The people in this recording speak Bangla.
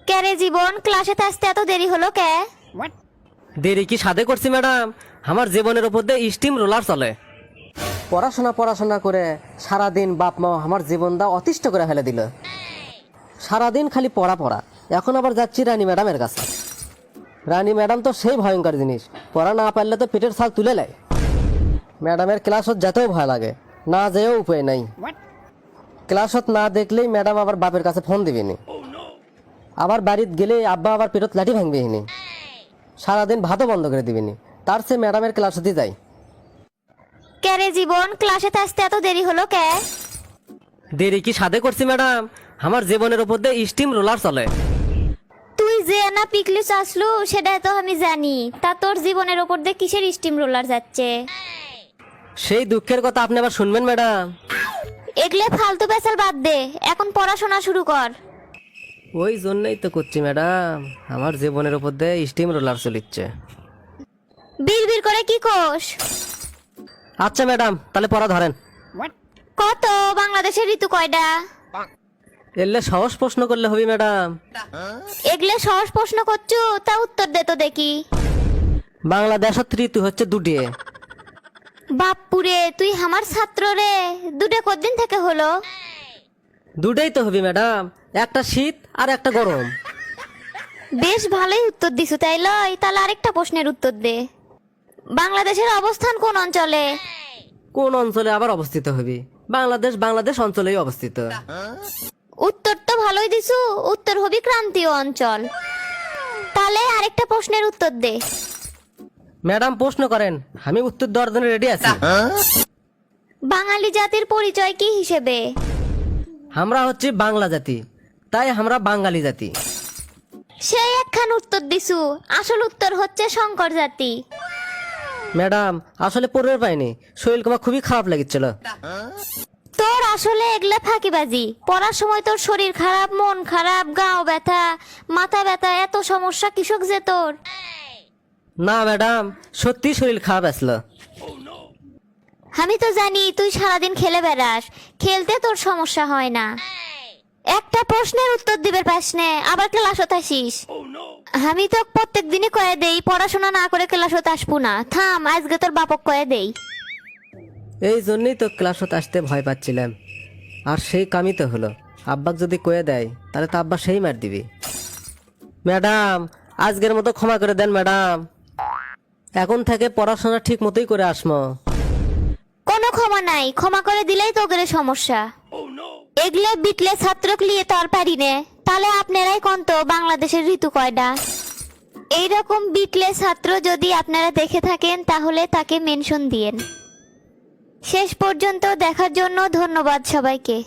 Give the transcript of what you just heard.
কে রে জীবন, ক্লাসে আসতে এত দেরি হলো কে? দেরি কি সাধে করছি ম্যাডাম? আমার জীবনের উপর দিয়ে স্টিম রোলার চলে। পড়াশোনা করে সারাদিন বাপ মা আমার জীবনটা অতিষ্ঠ করে ফেলে দিল। সারাদিন খালি পড়া। এখন আবার যাচ্ছি রানী ম্যাডামের কাছে। রানী ম্যাডাম তো সেই ভয়ঙ্কর জিনিস, পড়া না পারলে তো পেটের ছাল তুলে নেয়। ম্যাডামের ক্লাসত যেতেও ভয় লাগে, না যেও উপায় নাই। ক্লাসত না দেখলেই ম্যাডাম আবার বাপের কাছে ফোন দিবিনি, আবার বাড়িতে গেলে আব্বা আবার পেটত লাঠি ভাঙবিনি, সারাদিন ভাতও বন্ধ করে দিবিনি। তার চেয়ে ম্যাডামের ক্লাসতে যাই। কে রে জীবন, ক্লাসে আসতে এত দেরি হলো কে? দেরি কি সাধে করছি ম্যাডাম? আমার জীবনের উপর দিয়ে স্টিম রোলার চলে। তুই যে না পিকলি চাসলু সেটা তো আমি জানি, তা তোর জীবনের ওপর দিয়ে কিসের স্টিম রোলার যাচ্ছে? সেই দুঃখের কথা আপনি আবার শুনবেন ম্যাডাম? এগলে ফালতু পেছাল বাদ দে, এখন পড়াশোনা শুরু কর। ওই জন্যই তো করছি ম্যাডাম, আমার জীবনের উপর দিয়ে স্টিম রোলার চলিচ্ছে। বিড় করে কি কোষ? আচ্ছা ম্যাডাম, তাহলে পড়া ধরেন। কত বাংলাদেশের ঋতু কয়টা? এলে সহজ প্রশ্ন করলে হবে ম্যাডাম। এগলে সহজ প্রশ্ন করছু, তা উত্তর দে তো দেখি। বাংলাদেশের ঋতু হচ্ছে দুটি। বাপুরে, তুই আমার ছাত্র রে, দুটো কতদিন থেকে হলো? দুটাই তো হবে ম্যাডাম, একটা শীত আর একটা গরম। বেশ ভালোই উত্তর দিছু তাই লয়, তাহলে আরেকটা প্রশ্নের উত্তর দে। বাংলাদেশের অবস্থান কোন অঞ্চলে? কোন অঞ্চলে আবার অবস্থিত হবে? বাংলাদেশ অঞ্চলেই অবস্থিত। উত্তর তো ভালোই দিছু, উত্তর হবি ক্রান্তীয় অঞ্চল। তাহলে আরেকটা প্রশ্নের উত্তর দে। ম্যাডাম প্রশ্ন করেন, আমি উত্তর দেওয়ার জন্য রেডি আছি। বাঙালি জাতির পরিচয় কি হিসেবে? আমরা হচ্ছে বাংলা জাতি, তাই আমরা বাঙালি জাতি। সেই একখান উত্তর দিছু, আসল উত্তর হচ্ছে শঙ্কর জাতি। ম্যাডাম আসলে পড়বে পাইনি, শরীর আমার খুবই খারাপ লাগছিল। তোর আসলে এগলা ফাঁকিবাজি। পড়ার সময় তোর শরীর খারাপ, মন খারাপ, গাও ব্যথা, মাথা ব্যথা, এত সমস্যা কৃষক যে তোর। না ম্যাডাম, সত্যি শরীর খারাপ আসলো। আমি তো জানি তুই সারাদিন খেলে বেড়াস, খেলতে তোর সমস্যা হয় না। একটা প্রশ্নের উত্তর দিবে পাসনে, আবার ক্লাসত আসিস। আমি তো প্রত্যেক দিনই কয়ে দেই পড়াশোনা না করে ক্লাসত আসবো না। থাম, আজকে তোর বাপক কয়ে দেই। এই জন্যই তো ক্লাসত আসতে ভয় পাচ্ছিলাম, আর সেই কামই তো হলো। আব্বাক যদি কয়ে দেয় তাহলে তো আব্বা সেই মার দিবি। ম্যাডাম আজকের মতো ক্ষমা করে দেন ম্যাডাম, এখন থেকে পড়াশোনা ঠিক মতোই করে আসমো। কোনো ক্ষমা নাই, ক্ষমা করে দিলেই তোদের সমস্যা। এগলে বিটলে ছাত্রক লিয়ে তো আর পারি নে। তাহলে আপনারাই কোন তো বাংলাদেশের ঋতু কয়টা? এইরকম বিটলে ছাত্র যদি আপনারা দেখে থাকেন তাহলে তাকে মেনশন দিয়েন। শেষ পর্যন্ত দেখার জন্য ধন্যবাদ সবাইকে।